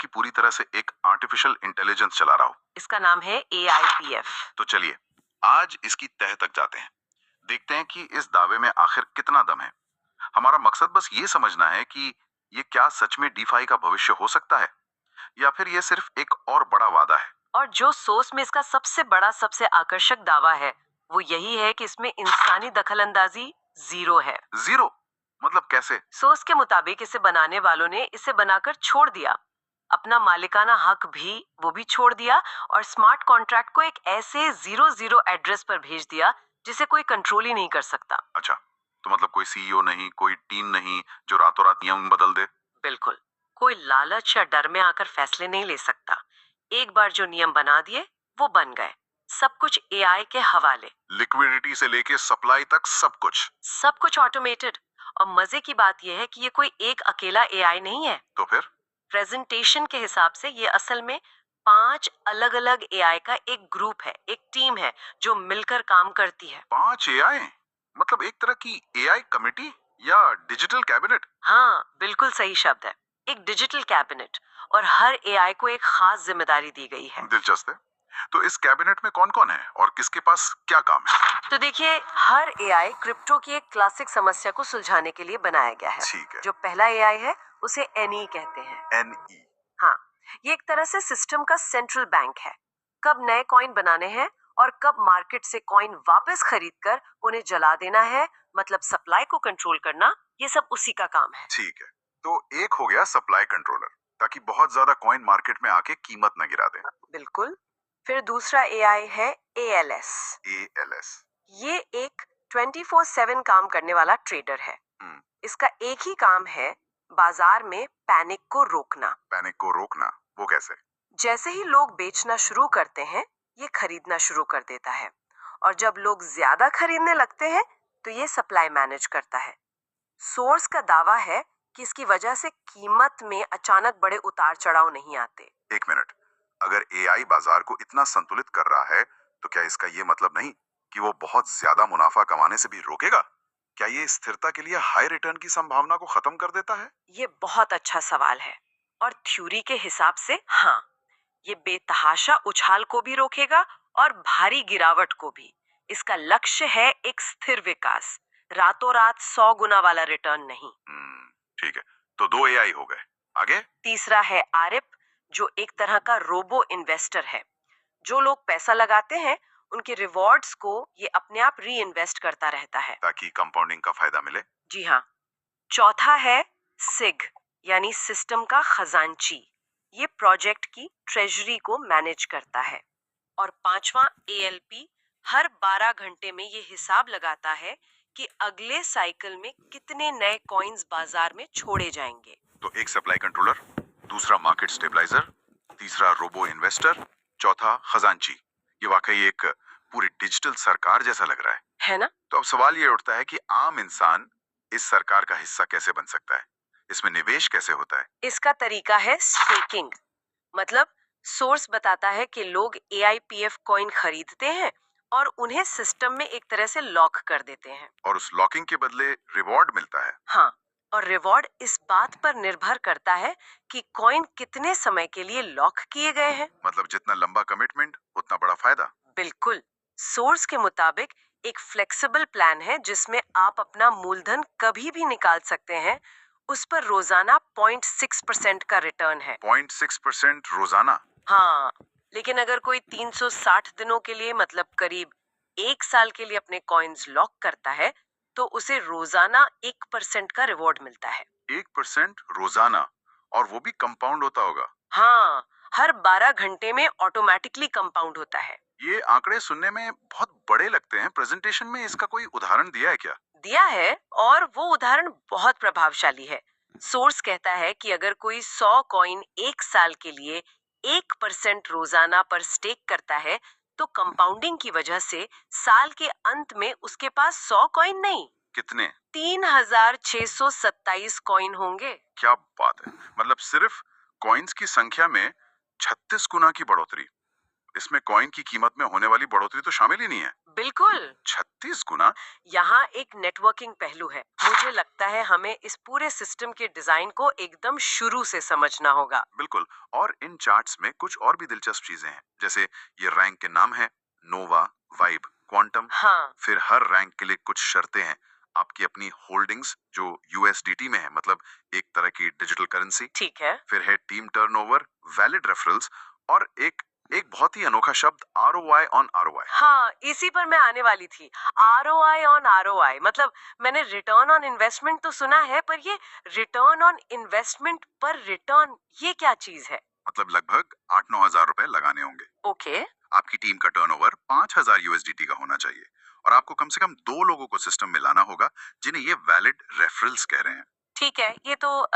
की पूरी तरह से एक आर्टिफिशियल इंटेलिजेंस चला रहा हूँ। इसका नाम है AIPF। तो चलिए आज इसकी तह तक जाते हैं, देखते हैं कि इस दावे में आखिर कितना दम है। हमारा मकसद बस ये समझना है कि ये क्या सच में डीफाई का भविष्य हो सकता है या फिर ये सिर्फ एक और बड़ा वादा है। और जो सोर्स में इसका सबसे बड़ा, सबसे आकर्षक दावा है वो यही है कि इसमें इंसानी दखलंदाजी जीरो है। जीरो मतलब कैसे? सोर्स के मुताबिक इसे बनाने वालों ने इसे बनाकर छोड़ दिया, अपना मालिकाना हक भी वो भी छोड़ दिया, और स्मार्ट कॉन्ट्रैक्ट को एक ऐसे 00 एड्रेस पर भेज दिया जिसे कोई कंट्रोल ही नहीं कर सकता। अच्छा, तो मतलब कोई सीईओ नहीं, कोई टीम नहीं जो रातों रात नियम बदल दे। बिल्कुल, कोई लालच या डर में आकर फैसले नहीं ले सकता। एक बार जो नियम बना दिए वो बन गए, सब कुछ AI के हवाले, लिक्विडिटी से लेके सप्लाई तक सब कुछ। सब कुछ ऑटोमेटेड। और मजे की बात यह है कि ये कोई एक अकेला AI नहीं है। तो फिर प्रेजेंटेशन के हिसाब से ये असल में 5 अलग अलग AI का एक ग्रुप है, एक टीम है जो मिलकर काम करती है। 5 एआई मतलब एक तरह की एआई कमेटी या डिजिटल कैबिनेट। हाँ, बिल्कुल सही शब्द है, एक डिजिटल कैबिनेट। और हर AI को एक खास जिम्मेदारी दी गई है। दिलचस्प है। तो इस कैबिनेट में कौन कौन है और किसके पास क्या काम है? तो देखिए, हर AI क्रिप्टो की एक क्लासिक समस्या को सुलझाने के लिए बनाया गया है। ठीक है। जो पहला AI है उसे NE कहते हैं। एनई। हाँ, ये एक तरह से सिस्टम का सेंट्रल बैंक है। कब नए कॉइन बनाने हैं और कब मार्केट से कॉइन वापस खरीदकर उन्हें जला देना है, मतलब सप्लाई को कंट्रोल करना, ये सब उसी का काम है। ठीक है, तो एक हो गया सप्लाई कंट्रोलर, ताकि बहुत ज्यादा कॉइन मार्केट में आके कीमत न गिरा दे। बिल्कुल। फिर दूसरा AI है ALS। एएलएस। ये एक 24/7 काम करने वाला ट्रेडर है। इसका एक ही काम है, बाजार में पैनिक को रोकना। पैनिक को रोकना, वो कैसे? जैसे ही लोग बेचना शुरू करते हैं, ये खरीदना शुरू कर देता है, और जब लोग ज्यादा खरीदने लगते हैं तो ये सप्लाई मैनेज करता है। सोर्स का दावा है कि इसकी वजह से कीमत में अचानक बड़े उतार चढ़ाव नहीं आते। एक मिनट, अगर एआई बाजार को इतना संतुलित कर रहा है तो क्या इसका ये मतलब नहीं कि वो बहुत ज्यादा मुनाफा कमाने से भी रोकेगा? क्या ये स्थिरता के लिए हाई रिटर्न की संभावना को खत्म कर देता है? ये बहुत अच्छा सवाल है, और थ्योरी के हिसाब से हाँ, ये बेतहाशा उछाल को भी रोकेगा और भारी गिरावट को भी। इसका लक्ष्य है एक स्थिर विकास, रातों रात 100 गुना वाला रिटर्न नहीं। ठीक है, तो 2 एआई हो गए। आगे? तीसरा है आरिप, जो एक तरह का रोबो इन्वेस्टर है। जो लोग पैसा लगाते हैं उनके रिवॉर्ड्स को ये अपने आप री इन्वेस्ट करता रहता है। ताकि कंपाउंडिंग का फायदा मिले। जी हाँ। चौथा है सिग, यानी सिस्टम का खजांची। ये प्रोजेक्ट की ट्रेजरी को मैनेज करता है। और पांचवा ALP, हर 12 घंटे में ये हिसाब लगाता है कि अगले साइकिल में कितने नए कॉइन्स बाजार में छोड़े जाएंगे। तो एक सप्लाई कंट्रोलर, दूसरा मार्केट स्टेबलाइजर, तीसरा रोबो इन्वेस्टर, चौथा खजांची। ये वाकई एक पूरी डिजिटल सरकार जैसा लग रहा है ना? तो अब सवाल ये उठता है कि आम इंसान इस सरकार का हिस्सा कैसे बन सकता है? इसमें निवेश कैसे होता है? इसका तरीका है स्टेकिंग। मतलब सोर्स बताता है कि लोग AIPF कॉइन खरीदते हैं और उन्हें सिस्टम में एक तरह से लॉक कर देते हैं। और उस लॉकिंग के बदले रिवॉर्ड मिलता है। हाँ, और रिवॉर्ड इस बात पर निर्भर करता है कि कॉइन कितने समय के लिए लॉक किए गए हैं। मतलब जितना लंबा कमिटमेंट उतना बड़ा फायदा। बिल्कुल। सोर्स के मुताबिक एक फ्लेक्सिबल प्लान है जिसमें आप अपना मूलधन कभी भी निकाल सकते हैं। उस पर रोजाना 0.6% का रिटर्न है। 0.6% रोजाना? हाँ, लेकिन अगर कोई 360 दिनों के लिए, मतलब करीब 1 साल के लिए अपने कॉइन्स लॉक करता है तो उसे रोजाना 1% का रिवॉर्ड मिलता है। 1% रोजाना? और वो भी कंपाउंड होता होगा? हाँ, हर 12 घंटे में ऑटोमेटिकली कंपाउंड होता है। ये आंकड़े सुनने में बहुत बड़े लगते हैं। प्रेजेंटेशन में इसका कोई उदाहरण दिया है क्या? दिया है, और वो उदाहरण बहुत प्रभावशाली है। सोर्स कहता है कि अगर कोई 100 कॉइन 1 साल के लिए 1% रोजाना पर स्टेक करता है तो कंपाउंडिंग की वजह से साल के अंत में उसके पास 100 कॉइन नहीं, कितने? 3627 कॉइन होंगे। क्या बात है! मतलब सिर्फ कॉइन्स की संख्या में 36 गुना की बढ़ोतरी। इसमें कॉइन की कीमत में होने वाली बढ़ोतरी तो शामिल ही नहीं है। बिल्कुल। 36 गुना? यहाँ एक नेटवर्किंग पहलू है। मुझे लगता है हमें इस पूरे सिस्टम के डिजाइन को एकदम शुरू से समझना होगा। बिल्कुल। और इन चार्ट्स में कुछ और भी दिलचस्प चीजें हैं, जैसे ये रैंक के नाम है, नोवा, वाइब, क्वांटम। हाँ, फिर हर रैंक के लिए कुछ शर्तें हैं। आपकी अपनी होल्डिंग्स जो यूएसडीटी में है, मतलब एक तरह की डिजिटल करेंसी। ठीक है। फिर है टीम टर्नओवर, वैलिड रेफरल्स, और एक एक बहुत ही अनोखा शब्द आरओआई ऑन आरओआई। हाँ, इसी पर मैं आने वाली थी। आरओआई ऑन आरओआई मतलब मैंने रिटर्न ऑन इन्वेस्टमेंट तो सुना है, पर ये रिटर्न ऑन इन्वेस्टमेंट पर रिटर्न, ये क्या चीज है? मतलब लगभग 8-9 हजार रुपए लगाने होंगे। ओके। आपकी टीम का टर्नओवर 5,000 यूएसडीटी का होना चाहिए, और आपको कम से कम 2 लोगों को सिस्टम में लाना होगा जिन्हें ये वैलिड रेफरल्स कह रहे हैं। ठीक है, ये तो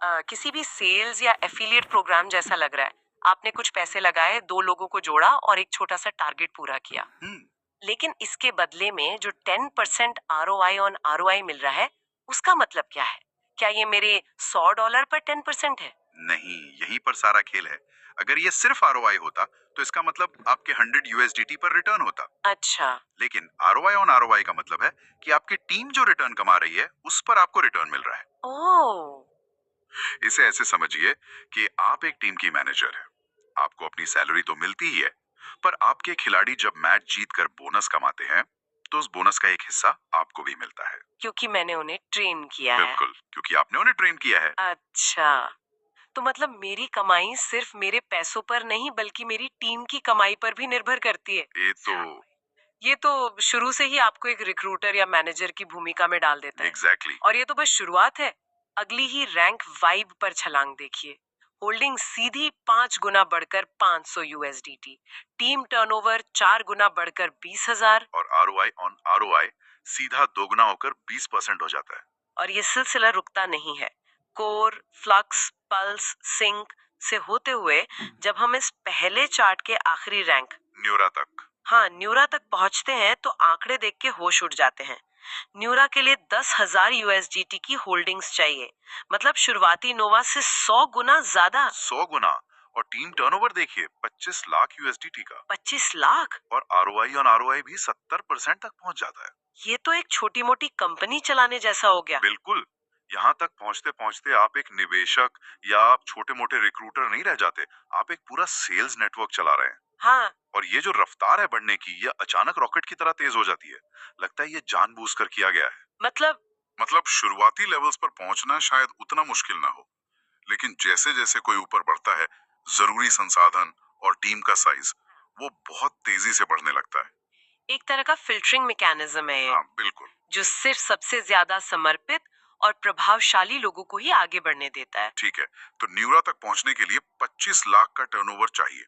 किसी भी सेल्स या एफिलिएट प्रोग्राम जैसा लग रहा है। आपने कुछ पैसे लगाए, 2 लोगों को जोड़ा और एक छोटा-सा टारगेट पूरा किया। हम्म। लेकिन इसके बदले में जो 10% आरओआई ऑन आरओआई मिल रहा है, उसका मतलब क्या है? क्या ये मेरे $100 पर 10% है? नहीं, यहीं पर सारा खेल है। अगर ये सिर्फ आरओआई होता तो इसका मतलब आपके 100 यूएसडीटी पर रिटर्न होता। अच्छा। लेकिन आरओआई ऑन आरओआई का मतलब है कि आपकी टीम जो रिटर्न कमा रही है उस पर आपको रिटर्न मिल रहा है। ओह! इसे ऐसे समझिए कि आप एक टीम की मैनेजर है। आपको अपनी सैलरी तो मिलती ही है, पर आपके खिलाड़ी जब मैच जीतकर बोनस कमाते हैं तो उस बोनस का एक हिस्सा आपको भी मिलता है। क्योंकि मैंने उन्हें ट्रेन किया है। बिल्कुल, क्योंकि आपने उन्हें ट्रेन किया है। अच्छा। तो मतलब मेरी कमाई सिर्फ मेरे पैसों पर नहीं बल्कि मेरी टीम की कमाई पर भी निर्भर करती है। ये तो ये तो शुरू से ही आपको एक रिक्रूटर या मैनेजर की भूमिका में डाल देता है। एग्जैक्टली। और ये तो बस शुरुआत है। अगली ही रैंक वाइब पर छलांग देखिए। होल्डिंग सीधी 5 गुना बढ़कर 500 यूएसडीटी। टीम टर्नओवर 4 गुना बढ़कर 20,000। और आरओआई ऑन आरओआई सीधा दोगुना होकर 20% हो जाता है। और ये सिलसिला रुकता नहीं है। कोर, फ्लक्स, पल्स, सिंक से होते हुए जब हम इस पहले चार्ट के आखिरी रैंक, न्यूरा तक। हाँ, न्यूरा तक पहुंचते हैं तो आंकड़े देख के होश उड़ जाते हैं। न्यूरा के लिए 10,000 यूएसडीटी की होल्डिंग्स चाहिए। मतलब शुरुआती नोवा से 100 गुना ज्यादा। 100 गुना। और टीम टर्नओवर देखिए, 25 लाख यूएसडीटी का। 25 लाख? और आरओआई ऑन आरओआई भी 70% तक पहुंच जाता है। ये तो एक छोटी मोटी कंपनी चलाने जैसा हो गया। बिल्कुल। यहाँ तक पहुंचते पहुंचते आप एक निवेशक या आप छोटे मोटे रिक्रूटर नहीं रह जाते, आप एक पूरा सेल्स नेटवर्क चला रहे हैं। हाँ। और ये जो रफ्तार है बढ़ने की, ये अचानक रॉकेट की तरह तेज हो जाती है। लगता है ये जानबूझकर किया गया है। मतलब शुरुआती लेवल्स पर पहुंचना शायद उतना मुश्किल ना हो, लेकिन जैसे जैसे कोई ऊपर बढ़ता है, जरूरी संसाधन और टीम का साइज वो बहुत तेजी से बढ़ने लगता है। एक तरह का फिल्टरिंग मैकेनिज्म है ये, हाँ बिल्कुल। जो सिर्फ सबसे ज्यादा समर्पित और प्रभावशाली लोगों को ही आगे बढ़ने देता है। ठीक है, तो न्यूरा तक पहुंचने के लिए 25 लाख का टर्नओवर चाहिए।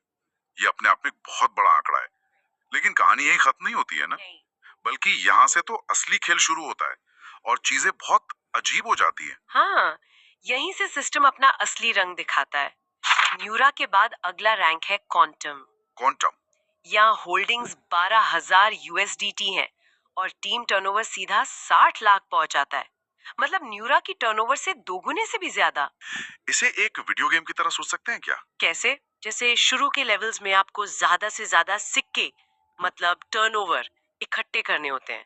ये अपने आप में एक बहुत बड़ा आंकड़ा है। लेकिन कहानी यही खत्म नहीं होती है ना, बल्कि यहाँ से तो असली खेल शुरू होता है और चीजें बहुत अजीब हो जाती है। हाँ, यहीं से सिस्टम अपना असली रंग दिखाता है। न्यूरा के बाद अगला रैंक है क्वांटम। क्वांटम। यहाँ होल्डिंग्स 12,000 यूएसडीटी हैं और टीम टर्नओवर सीधा 60 लाख पहुंच जाता है। मतलब न्यूरा की टर्नओवर से दोगुने से भी ज्यादा। इसे एक वीडियो गेम की तरह सोच सकते हैं क्या? कैसे? जैसे शुरू के लेवल्स में आपको ज्यादा से ज्यादा सिक्के, मतलब टर्नओवर, इकट्ठे करने होते हैं।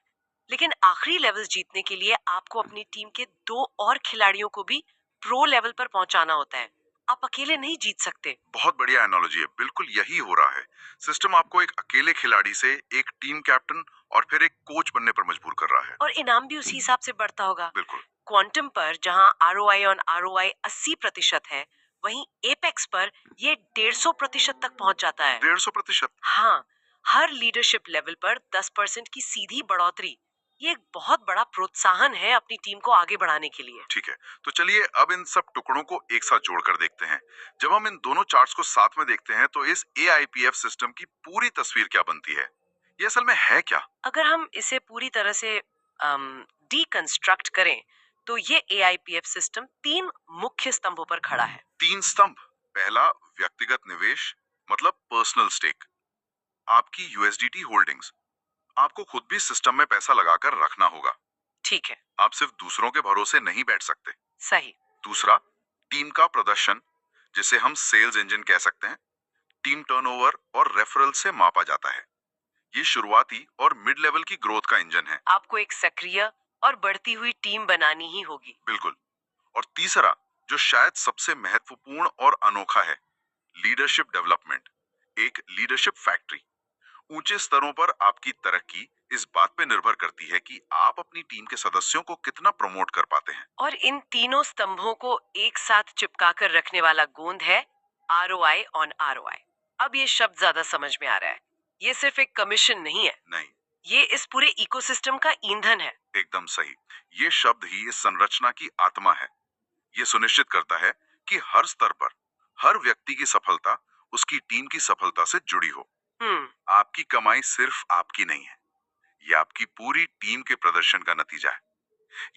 लेकिन आखिरी लेवल्स जीतने के लिए आपको अपनी टीम के 2 और खिलाड़ियों को भी प्रो लेवल पर पहुंचाना होता है। आप अकेले नहीं जीत सकते। बहुत बढ़िया एनालॉजी है, बिल्कुल यही हो रहा है। सिस्टम आपको एक अकेले खिलाड़ी से एक टीम कैप्टन और फिर एक कोच बनने पर मजबूर कर रहा है। और इनाम भी उसी हिसाब से बढ़ता होगा। बिल्कुल। क्वांटम पर जहां आरओआई ऑन आरओआई 80% है, वहीं एपेक्स पर ये 150% तक पहुंच जाता है। 150%? हाँ, हर लीडरशिप लेवल पर 10% की सीधी बढ़ोतरी, ये एक बहुत बड़ा प्रोत्साहन है अपनी टीम को आगे बढ़ाने के लिए। ठीक है, तो चलिए अब इन सब टुकड़ों को एक साथ जोड़कर देखते हैं। जब हम इन दोनों चार्ट्स को साथ में देखते हैं तो इस एआईपीएफ सिस्टम की पूरी तस्वीर क्या बनती है? ये असल में है क्या? अगर हम इसे पूरी तरह से डीकंस्ट्रक्ट करें, तो ये एआईपीएफ सिस्टम 3 मुख्य स्तंभों पर खड़ा है। 3 स्तंभ। पहला, व्यक्तिगत निवेश, मतलब पर्सनल स्टेक। आपकी यूएसडीटी होल्डिंग्स। आपको खुद भी सिस्टम में पैसा लगाकर रखना होगा। ठीक है। आप सिर्फ दूसरों के भरोसे नहीं बैठ सकते। सही। दूसरा, टीम का प्रदर्शन, जिसे हम सेल्स इंजन कह सकते हैं। टीम टर्नओवर और रेफरल से मापा जाता है। ये शुरुआती और मिड लेवल की ग्रोथ का इंजन है। आपको एक सक्रिय और बढ़ती हुई टीम बनानी ही होगी। बिल्कुल। और तीसरा, जो शायद सबसे महत्वपूर्ण और अनोखा है, लीडरशिप डेवलपमेंट, एक लीडरशिप फैक्ट्री। ऊंचे स्तरों पर आपकी तरक्की इस बात पे निर्भर करती है कि आप अपनी टीम के सदस्यों को कितना प्रमोट कर पाते हैं। और इन तीनों स्तंभों को एक साथ चिपका कर रखने वाला गोंद है ROI ऑन ROI। अब ये शब्द ज्यादा समझ में आ रहा है। ये सिर्फ एक कमीशन नहीं है, नहीं, ये इस पूरे इकोसिस्टम का ईंधन है। एकदम सही। ये शब्द ही इस संरचना की आत्मा है। ये सुनिश्चित करता है कि हर स्तर पर हर व्यक्ति की सफलता उसकी टीम की सफलता से जुड़ी हो। हम्म। आपकी कमाई सिर्फ आपकी नहीं है, ये आपकी पूरी टीम के प्रदर्शन का नतीजा है।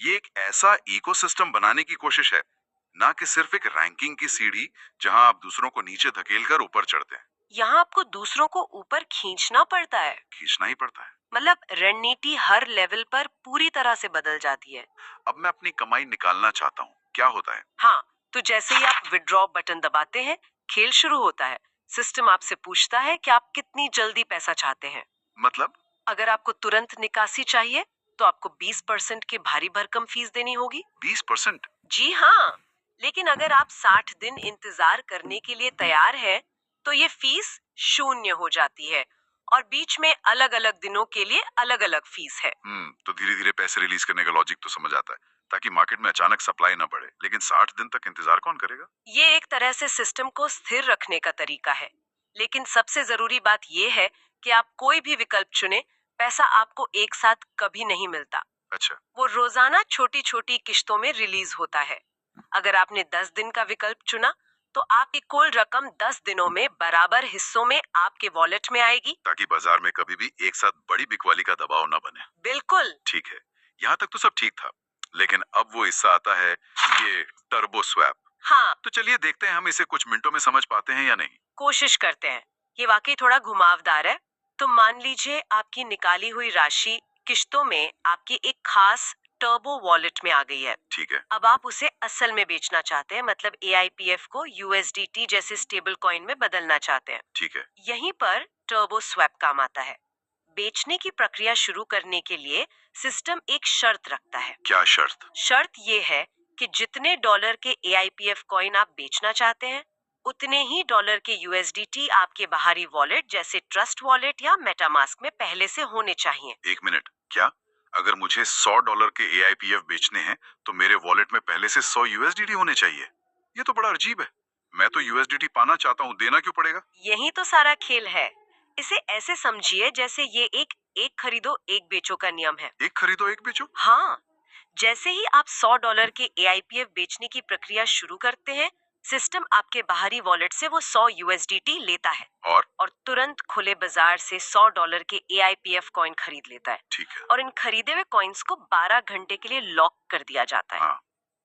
ये एक ऐसा इकोसिस्टम बनाने की कोशिश है, ना कि सिर्फ एक रैंकिंग की सीढ़ी जहां आप दूसरों को नीचे धकेलकर ऊपर चढ़ते हैं। यहाँ आपको दूसरों को ऊपर खींचना पड़ता है। खींचना ही पड़ता है। मतलब रणनीति हर लेवल पर पूरी तरह से बदल जाती है। अब मैं अपनी कमाई निकालना चाहता हूँ, क्या होता है? हाँ, तो जैसे ही आप विड्रॉ बटन दबाते हैं, खेल शुरू होता है। सिस्टम आपसे पूछता है कि आप कितनी जल्दी पैसा चाहते हैं। मतलब? अगर आपको तुरंत निकासी चाहिए, तो आपको 20% की भारी भरकम फीस देनी होगी। 20%? जी हाँ, लेकिन अगर आप 60 दिन इंतजार करने के लिए तैयार हैं, तो ये फीस शून्य हो जाती है। और बीच में अलग अलग दिनों के लिए अलग अलग फीस है। तो धीरे धीरे पैसे रिलीज करने का लॉजिक तो समझ आता है, ताकि मार्केट में अचानक सप्लाई ना बढ़े। लेकिन 60 दिन तक इंतजार कौन करेगा? ये एक तरह से सिस्टम को स्थिर रखने का तरीका है। लेकिन सबसे जरूरी बात यह है कि आप कोई भी विकल्प चुने, पैसा आपको एक साथ कभी नहीं मिलता। अच्छा। वो रोजाना छोटी छोटी किश्तों में रिलीज होता है। अगर आपने 10 दिन का विकल्प चुना, तो आपकी कुल रकम 10 दिनों में बराबर हिस्सों में आपके वॉलेट में आएगी। ताकि बाजार में कभी भी एक साथ बड़ी बिकवाली का दबाव ना बने। बिल्कुल। ठीक है, यहाँ तक तो सब ठीक था, लेकिन अब वो हिस्सा आता है, ये टर्बो स्वैप। हाँ, तो चलिए देखते हैं हम इसे कुछ मिनटों में समझ पाते हैं या नहीं। कोशिश करते हैं। ये वाकई थोड़ा घुमावदार है। तो मान लीजिए आपकी निकाली हुई राशि किश्तों में आपकी एक खास टर्बो वॉलेट में आ गई है। ठीक है। अब आप उसे असल में बेचना चाहते हैं, मतलब AIPF को USDT जैसे स्टेबल कॉइन में बदलना चाहते हैं। ठीक है। यहीं पर टर्बो स्वैप काम आता है। बेचने की प्रक्रिया शुरू करने के लिए सिस्टम एक शर्त रखता है। क्या शर्त? शर्त ये है कि जितने डॉलर के AIPF कॉइन आप बेचना चाहते हैं, उतने ही डॉलर के USDT आपके बाहरी वॉलेट जैसे ट्रस्ट वॉलेट या मेटामास्क में पहले से होने चाहिए। 1 मिनट, क्या अगर मुझे $100 के AIPF बेचने हैं, तो मेरे वॉलेट में पहले से 100 USDT होने चाहिए? ये तो बड़ा अजीब है। मैं तो USDT पाना चाहता हूँ, देना क्यों पड़ेगा? यही तो सारा खेल है। इसे ऐसे समझिए जैसे ये एक खरीदो एक बेचो का नियम है। एक खरीदो एक बेचो? हाँ, जैसे ही आप $100 के AIPF बेचने की प्रक्रिया शुरू करते हैं, सिस्टम आपके बाहरी वॉलेट से वो 100 USDT लेता है और तुरंत खुले बाजार से $100 के AIPF कॉइन खरीद लेता है। ठीक है। और इन खरीदे हुए कॉइन्स को 12 घंटे के लिए लॉक कर दिया जाता है। हाँ।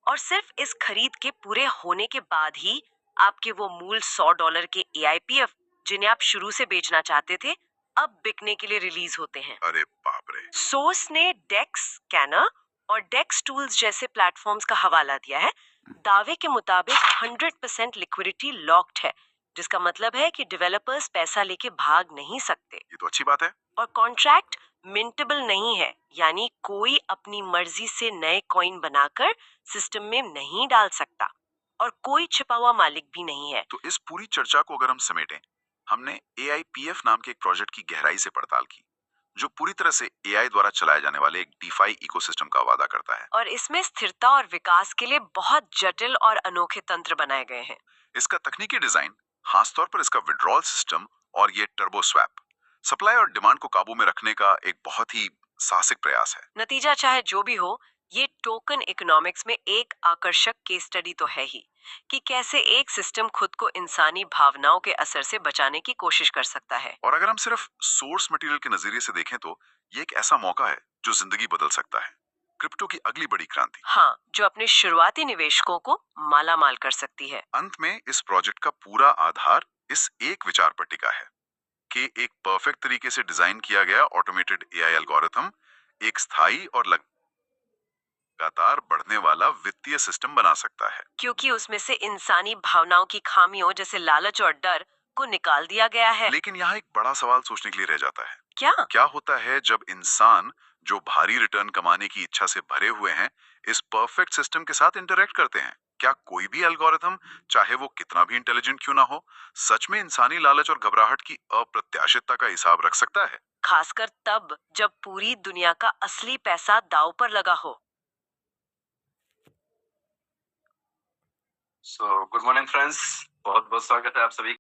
और सिर्फ इस खरीद के पूरे होने के बाद ही आपके वो मूल $100 के AIPF, जिन्हें आप शुरू से बेचना चाहते थे, अब बिकने के लिए रिलीज होते हैं। अरे बाप रे। सोर्स ने डेक्स स्कैनर और डेक्स टूल्स जैसे प्लेटफॉर्म्स का हवाला दिया है। दावे के मुताबिक 100% लिक्विडिटी लॉक्ड है, जिसका मतलब है कि डेवलपर्स पैसा लेके भाग नहीं सकते। ये तो अच्छी बात है। और कॉन्ट्रैक्ट मिंटेबल नहीं है, यानी कोई अपनी मर्जी से नए कॉइन बनाकर सिस्टम में नहीं डाल सकता। और कोई छिपा हुआ मालिक भी नहीं है। तो इस पूरी चर्चा को अगर हम समेटें, हमने AIPF नाम के एक प्रोजेक्ट की गहराई से पड़ताल की, जो पूरी तरह से AI द्वारा चलाए जाने वाले एक DeFi इकोसिस्टम का वादा करता है। और इसमें स्थिरता और विकास के लिए बहुत जटिल और अनोखे तंत्र बनाए गए हैं। इसका तकनीकी डिजाइन, खासतौर पर इसका विड्रॉल सिस्टम और ये टर्बो स्वैप, सप्लाई और डिमांड को काबू में रखने का एक बहुत ही साहसिक प्रयास है। नतीजा चाहे जो भी हो, ये टोकन इकोनॉमिक्स में एक आकर्षक केस स्टडी तो है ही, कि कैसे एक सिस्टम खुद को इंसानी भावनाओं के असर से बचाने की कोशिश कर सकता है। और अगर हम सिर्फ सोर्स मटेरियल के नजरिए से देखें, तो ये एक ऐसा मौका है जो जिंदगी बदल सकता है। क्रिप्टो की अगली बड़ी क्रांति। हाँ, जो अपने शुरुआती निवेशकों को मालामाल कर सकती है। अंत में इस प्रोजेक्ट का पूरा आधार इस एक विचार पर टिका है कि एक परफेक्ट तरीके से डिजाइन किया गया ऑटोमेटेड AI एल्गोरिथम एक स्थायी और लगातार बढ़ने वाला वित्तीय सिस्टम बना सकता है। क्योंकि उसमें से इंसानी भावनाओं की खामियों जैसे लालच और डर को निकाल दिया गया है। लेकिन यहाँ एक बड़ा सवाल सोचने के लिए रह जाता है। क्या? क्या होता है जब इंसान जो भारी रिटर्न कमाने की इच्छा से भरे हुए हैं इस परफेक्ट सिस्टम के साथ इंटरेक्ट करते हैं? क्या कोई भी एल्गोरिथम, चाहे वो कितना भी इंटेलिजेंट क्यों ना हो, सच में इंसानी लालच और घबराहट की अप्रत्याशितता का हिसाब रख सकता है? खासकर तब जब पूरी दुनिया का असली पैसा दांव पर लगा हो। गुड मॉर्निंग फ्रेंड्स, बहुत बहुत स्वागत है आप सभी